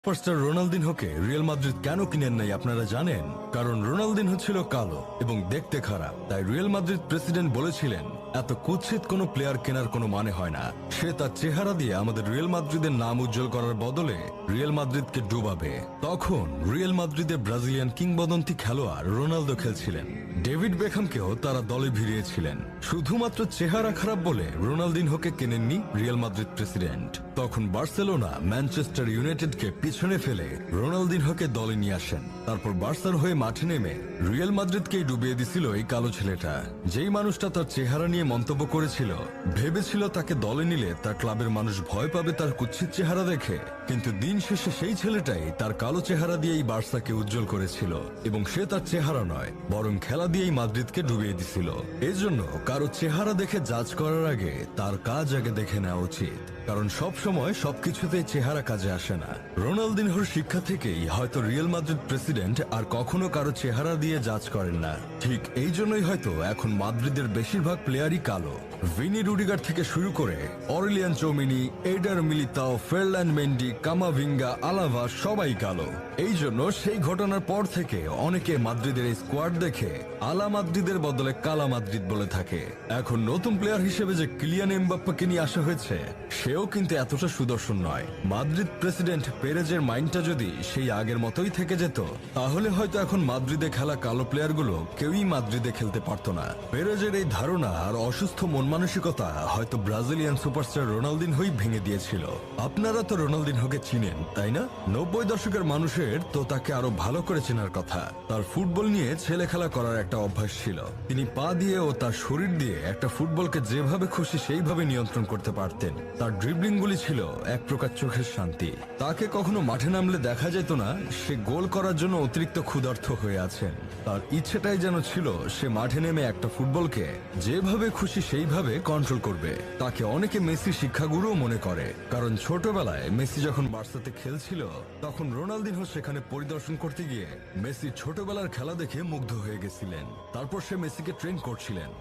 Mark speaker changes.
Speaker 1: Superstar রোনালদিনহোকে Real Madrid কেন কিনেন নাই আপনারা জানেন? কারণ রোনালদিনহো ছিল কালো এবং দেখতে খারাপ, তাই রিয়াল মাদ্রিদ প্রেসিডেন্ট বলেছিলেন এত কুৎসিত কোনো প্লেয়ার কেনার কোনো মানে হয় না। সে তার চেহারা দিয়ে আমাদের রিয়াল মাদ্রিদের নাম উজ্জ্বল করার বদলে রিয়াল মাদ্রিদকে ডুবাবে। তখন রিয়াল মাদ্রিদের ব্রাজিলিয়ান কিংবদন্তি খেলোয়াড় রোনালদো খেলছিলেন। ডেভিড বেকহামকেও তারা দলে ভিড়িয়েছিলেন। শুধুমাত্র চেহারা খারাপ বলে রোনালদিনহোকে কেনেননি রিয়াল মাদ্রিদ প্রেসিডেন্ট। তখন বার্সেলোনা ম্যানচেস্টার ইউনাইটেডকে পিছনে ফেলে রোনালদিনহোকে দলে নিয়ে আসেন। তারপর বার্সার হয়ে মাঠে নেমে রিয়াল মাদ্রিদকেই ডুবিয়ে দিছিল এই কালো ছেলেটা। যেই মানুষটা তার চেহারা নিয়ে মন্তব্য করেছিল, ভেবেছিল তাকে দলে নিলে তার ক্লাবের মানুষ ভয় পাবে তার কুৎসিত চেহারা দেখে, কিন্তু দিন শেষে সেই ছেলেটাই তার কালো চেহারা দিয়েই বার্সাকে উজ্জ্বল করেছিল এবং সে তার চেহারা নয় বরং খেলা দিয়েই মাদ্রিদকে ডুবিয়ে দিছিল। এজন্য কারো চেহারা দেখে জাজ করার আগে তার কাজ আগে দেখে নেওয়া উচিত, কারণ সব সময় সবকিছুতেই চেহারা কাজে আসে না। রোনালদিনহোর শিক্ষা থেকেই হয়তো রিয়াল মাদ্রিদ প্রেসিডেন্ট আর কখনো কারো চেহারা দিয়ে জাজ করেন না। ঠিক এই জন্যই হয়তো এখন মাদ্রিদের বেশিরভাগ প্লেয়ারই কালো। ভিনি রুডিগার থেকে শুরু করে Aurelien Tchouameni, Eder Militao, Ferland Mendy, Camavinga, Alaba সবাই কালো। এই জন্য সেই ঘটনার পর থেকে অনেকে মাদ্রিদের এই স্কোয়াড দেখে আলা মাদ্রিদের বদলে কালা মাদ্রিদ বলে থাকে। এখন নতুন প্লেয়ার হিসেবে যে কিলিয়ান এমবাপ্পেকে নিয়ে আসা হয়েছে, সেও কিন্তু এতটা সুদর্শন নয়। মাদ্রিদ প্রেসিডেন্ট পেরেজের মাইন্ডটা যদি সেই আগের মতোই থেকে যেত, তাহলে হয়তো এখন মাদ্রিদে খেলা কালো প্লেয়ারগুলো কেউই মাদ্রিদে খেলতে পারত না। পেরেজের এই ধারণা আর অসুস্থ মন মানসিকতা হয়তো ব্রাজিলিয়ান সুপারস্টার রোনালদিনহোই ভেঙে দিয়েছিল। আপনারা তো রোনালদিনহোকে চিনেন, তাই না? 90 দশকের মানুষের তো তাকে আরো ভালো করে চেনার কথা। তার ফুটবল নিয়ে ছেলে খেলা করার একটা অভ্যাস ছিল। তিনি পা দিয়ে ও তার শরীর দিয়ে একটা ফুটবলকে যেভাবে খুশি সেইভাবে নিয়ন্ত্রণ করতে পারতেন। তার ড্রিবলিং গুলি ছিল এক প্রকার চোখের শান্তি। তাকে কখনো মাঠে নামলে দেখা যেত না সে গোল করার জন্য অতিরিক্ত ক্ষুধার্ত হয়ে আছেন। তার ইচ্ছেটাই যেন ছিল সে মাঠে নেমে একটা ফুটবলকে যেভাবে খুশি সেইভাবে কন্ট্রোল করবে। তাকে অনেকে মেসি শিক্ষাগুরুও মনে করে, কারণ ছোটবেলায় মেসি যখন বার্সাতে খেলছিল তখন রোনালদিনহো সেখানে পরিদর্শন করতে গিয়ে মেসি ছোটবেলার খেলা দেখে মুগ্ধ হয়ে গেছিলেন। তারপর সে মেসিকে ট্রেন করছিলেন।